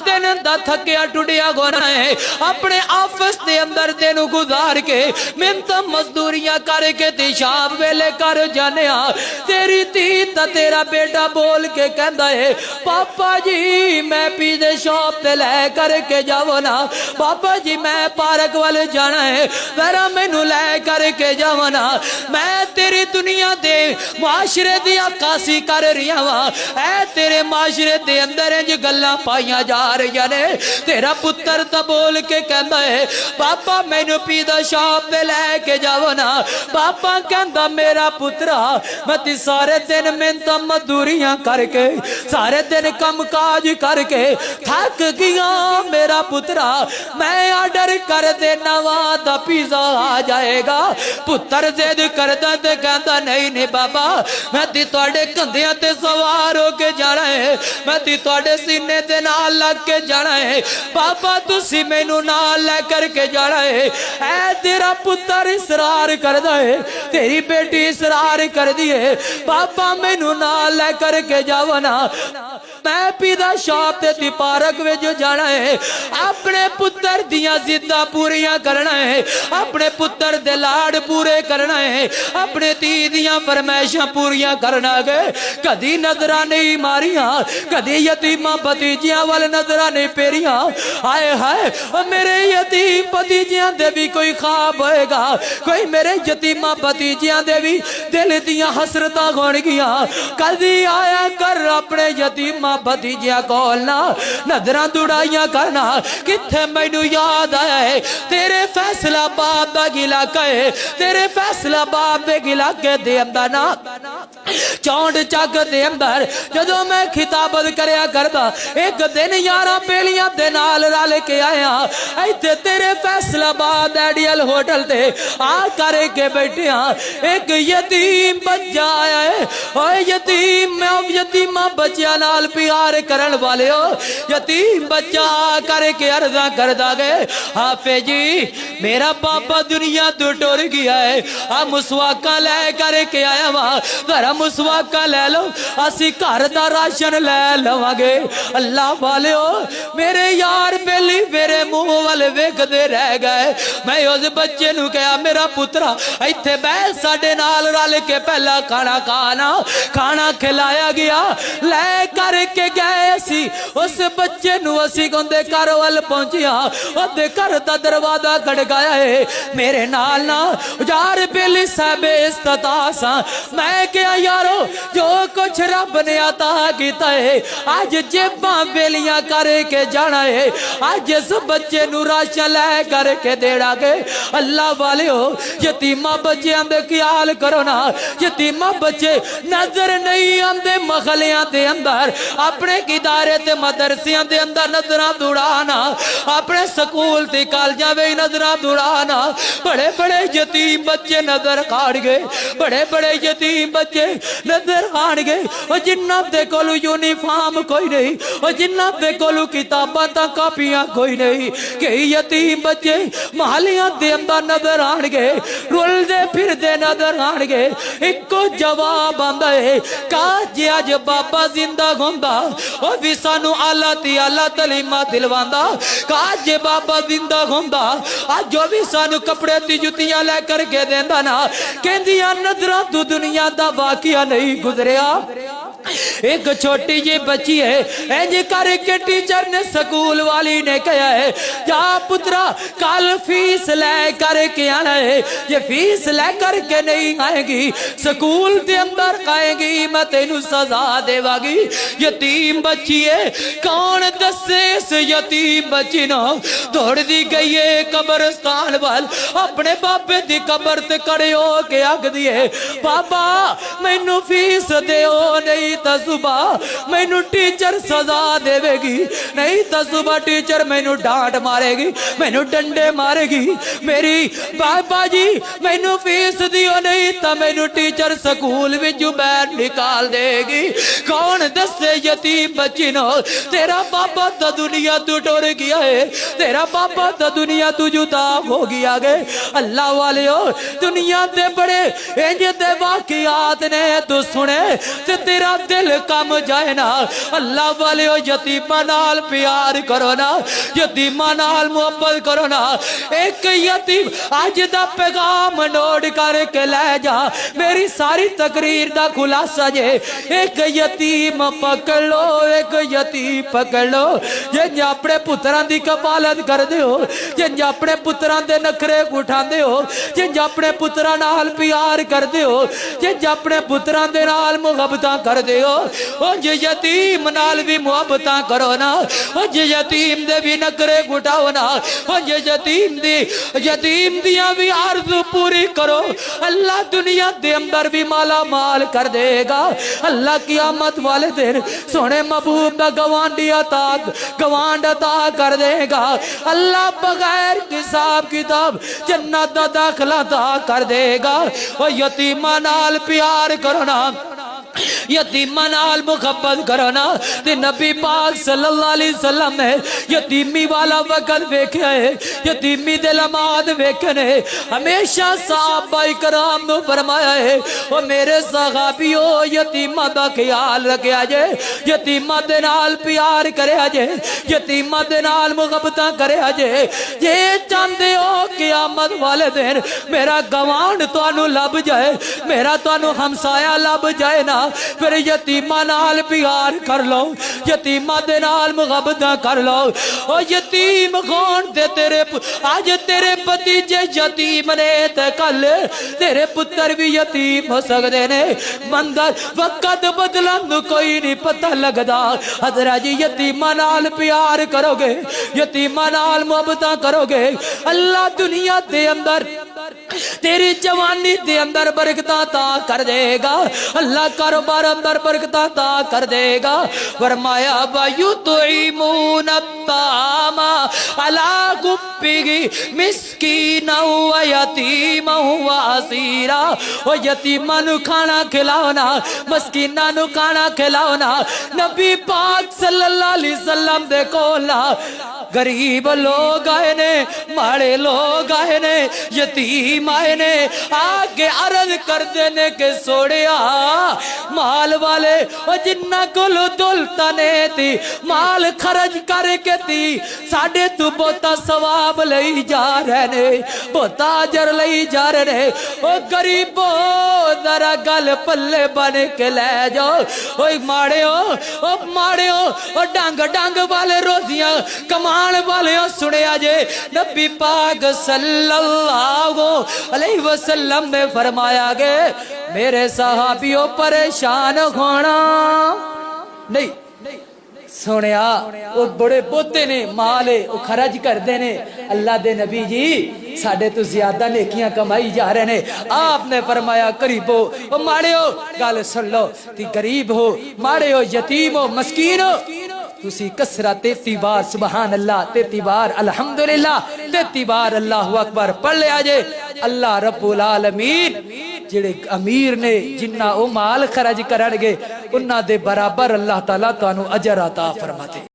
दिन दा थकिया टुटिया गोना है अपने ऑफिस के अंदर दिन गुजार के मिन्नत मजदूरियां करके ते शाम वेले कर जाने तेरी धी ता तेरा बेटा बोल के कहता है पापा जी मैं पीछे शॉप ते लै करके जावो ना पापा जी मैं पार्क वाले जाना है जरा मैनू लै करके जावो ना मैं तेरी दुनिया दे माशरे दी अक्कासी कर रही वा ऐ तेरे माशरे दे अंदर इंज गल्लां पाइयां जा रही ने तेरा पुत्र तो बोल के कहता है पापा मैनू पीदा शॉप पे लैके जाओ ना पापा कहता मेरा पुत्रा मैं सारे दिन मेहनत मजदूरियां करके सारे दिन कम काज करके थक गया मेरा पुत्रा मैं ऑर्डर कर देना वा दा पिज़्ज़ा आ जाएगा पुत्र जिद करदा ते कहता नहीं नहीं बाबा मैं तुहाडे कंधियां ते सवार हो के जाना है मैं तुहाडे सीने ते नाल लग के जाना है पापा तुसी मैनू नाल लै करके जाना है ऐ तेरा पुत्र इसरार करदा है तेरी बेटी इसरार कर दी है पापा मैनू नाल लै करके जाओ ना मैं पिज़्ज़ा शॉप ते पार्क विच जाना है अपने पुत्र दियां जिद्दां पूरियां करना है अपने पुत्र दे लाड पूरे करना है अपने धी दियां फरमाइशां पूरियां करना है कदी नजरां नहीं मारियां कदी यतीमां भतीजियां वाल नजरां नहीं फेरियां हाय हाय मेरे यतीम भतीजियां दे भी कोई ख्वाब होएगा कोई मेरे यतीमां भतीजियां दे भी दिल दियां हसरतां होणगियां कदी आया कर अपने यतीमां भतीजियां कोल ना नजरां दुड़ाइयां करना किथे मैनू याद आया है तेरे फैसलाबाद दा इलाका है तेरे फैसलाबाद दे इलाके दे अंदर ना चौंड चक दे अंदर जदों मैं खिताबत करया करदा एक दिन 11 बेलियां दे नाल रल के आया इत्थे तेरे फैसलाबाद आइडियल होटल ते आ करके बैठिया एक यतीम बच्चा आया है ओए यतीम मैं यतीमा बच्चियां नाल प्यार करन वाले हो यतीम बच्चा करके अर्जा करदा गए हाफिज जी मेरा पापा दुनिया तो टुर गया है आ मुसवाका लै करके आया वा जरा मुसवाका लै लो असी घर दा राशन लै लवांगे अल्लाह वाले हो मेरे यार बेली मेरे मुंह वाल वेखदे रह गए मैं उस बच्चे नू कहा मेरा पुत्रा इत्थे बैठ साडे नाल रल के पहला खाना खाना खाना खिलाया गया लै करके गए सी उस बच्चे नू असी उहदे घर वाल पहुंचिया उहदे घर दा दरवाजा खड़काया है मेरे नाल ना यार बेली साहब इस्तास मैं क्या यारो जो कुछ रब ने अता किया है अज जेबां बेलियां करके जाना है अज इस बच्चे नू राशन लै करके देना गे अल्लाह वाले हो यतीमा बच्चों दे ख्याल करो ना यतीमा बच्चे नजर नहीं आते महलियां दे अंदर अपने इदारे ते मदरसियां दे अंदर नजरां दुड़ाना अपने स्कूल ते कॉलेजां में नजरां दुड़ाना बड़े बड़े यतीम बच्चे नजर आण गए बड़े बड़े यतीम बच्चे नजर आण गए और जिन्हां दे कोल यूनीफॉर्म कोई नहीं और जिन्हां दे कोल किताबां तां कापियां कोई नहीं कई यतीम बच्चे महलियां दे अंदर नजर आण गए रुलदे फिरदे नजर आण गए इको जवाब आंदा है काश अज बाबा जिंदा हुंदा ओ भी सानू आला ती आला तलीमा दिलवांदा काश बाबा जिंदा हुंदा अज जो भी सानू कपड़े ती जुतियां लै करके देंदा ना कहंदियां नजरां तू दुनिया दा वाकिया नहीं गुजरिया एक छोटी जी बच्ची है इंज करके टीचर ने स्कूल वाली ने कहा है जा पुत्रा कल फीस लै करके आना है ये फीस लै करके नहीं आएगी स्कूल के अंदर आएगी मैं तेनू सजा देवागी यतीम बच्ची है कौन दसे इस यतीम बच्ची नो दौड़ती गई है कब्रस्तान वाल अपने बाबे की कब्र ते खड़े हो के आखदी है बाबा मैनू फीस देओ नहीं तो सुबह मैनू टीचर सजा देवेगी नहीं तो सुबह टीचर मैनू डांट मारेगी मैनू डंडे मारेगी मेरी बाबा जी मैनू फीस दियो नहीं तो मैनू टीचर स्कूल विचों बाहर निकाल देगी कौन दसे यतीम बच्ची नो तेरा बाबा तो दुनिया तू टुर गया है तेरा बाबा तो दुनिया तू जुदा हो गया गए अल्लाह वाले हो दुनिया दे बड़े इंज दे वाकियात ने तू सुने ते तेरा दिल कम जाए ना। अल्लाह वाले यतीमा नाल प्यार करो ना, यतीमा नाल मोहब्बत करो ना। एक यतीम अज दा पैगाम नोट करके ले जा, मेरी सारी तकरीर दा खुलासा जे। एक यतीम पकड़ लो, एक यतीम पकड़ लो। जिंज अपने पुत्रां दी कपालत करदे हो, जिंज अपने पुत्रां दे नखरे उठांदे हो, जिंज अपने पुत्रां नाल प्यार करदे हो, जिंज अपने पुत्रां दे नाल मुहब्बतां करदे हो, उंज यतीम नाल भी मुहब्बतां करो ना। उंज यतीम दे भी नखरे उठाओ ना, उंज यतीम दियां भी आरज़ू पूरी करो। अल्लाह दुनिया दे अंदर भी माला माल कर देगा। अल्लाह क़यामत वाले दिन सोने महबूब दा गवांड अता कर देगा। अल्लाह बगैर हिसाब किताब जन्नत दा दाखला अता कर देगा। ओ यतीमा नाल प्यार करो ना, यतीमा नाल मुहब्बत करो ना। ते नबी पाक सल्लल्लाहु अलैहि वसल्लम ने यतीमी वाला वक्त वेख्या है, यतीमी दे लमाद वेखे ने। हमेशा सहाबा इकराम नु फरमाया है, ओ मेरे सहाबियो यतीमा दा ख्याल रखिया जे, यतीमा दे नाल प्यार करया जे, यतीमा दे नाल मुहब्बतां करया जे। जे चाहते हो क़यामत वाले दिन मेरा गवांड तुहानू लब जाए, मेरा तुहानू हमसाया लब जाए ना, फिर यतीमा नाल प्यार कर लो, यतीमा दे नाल मुहब्बतां कर लो। ओ यतीम कौन ते तेरे आज तेरे भतीजे यतीम ने ते कल तेरे पुत्र भी यतीम हो सकते ने। मंदर वक्त बदलन कोई नहीं पता लगदा। हजरा जी यतीमा नाल प्यार करोगे, यतीमा नाल मुहब्बतां करोगे, अल्लाह दुनिया दे अंदर तेरी जवानी दे अंदर बरकत ता कर देगा। अल्लाह कारोबार अंदर बरकत ता कर देगा। फरमाया वायु तुईमून तामा अला गुब्बिगी मिस्कीन व यतीम व असीरा। ओ यतीमा नु खाना खिलाओ ना, मस्कीना नु खाना खिलाओ ना। नबी पाक सल्लल्लाहु अलैहि वसल्लम दे कोल गरीब लोग आए ने, माड़े लोग आए ने, यतीम आए ने, आगे अर्ज करते ने के सोड़िया माल वाले ओ जिन्ना कोलो दौलत ने ती माल खर्च करके ती साडे तू बहुता सवाब लई जा रहे ने, बहुता अजर लई जा रहे ने। ओ गरीबो जरा गल पल्ले बन के ले जाओ। ओ माड़े हो ओ डंग डंग वाले रोजियां कमा वाले सुनिया जे। नबी पाक सल्लल्लाहु अलैहि वसल्लम ने फरमाया गे मेरे सहाबियों परेशान होना नहीं। सुनिया वो बड़े पोते ने माल वो खर्च करते ने। अल्लाह दे नबी जी साडे तो ज्यादा नेकियां कमाई जा रहे ने। आपने फरमाया गरीब हो माड़े हो, गल सुन लो, गरीब हो, माड़े हो, यतीम हो, मस्कीन हो, तुसी कसरा 33 बार सुबहान अल्लाह, 33 बार अल्हम्दुलिल्लाह, 33 बार अल्लाहु अकबर पढ़ लिया जे। अल्लाह रब्बुल आलमीन जेड़े अमीर ने जिन्ना ओ माल खर्च करनगे उन्हां दे बराबर अल्लाह ताला तुहानू अजर अता फरमाते।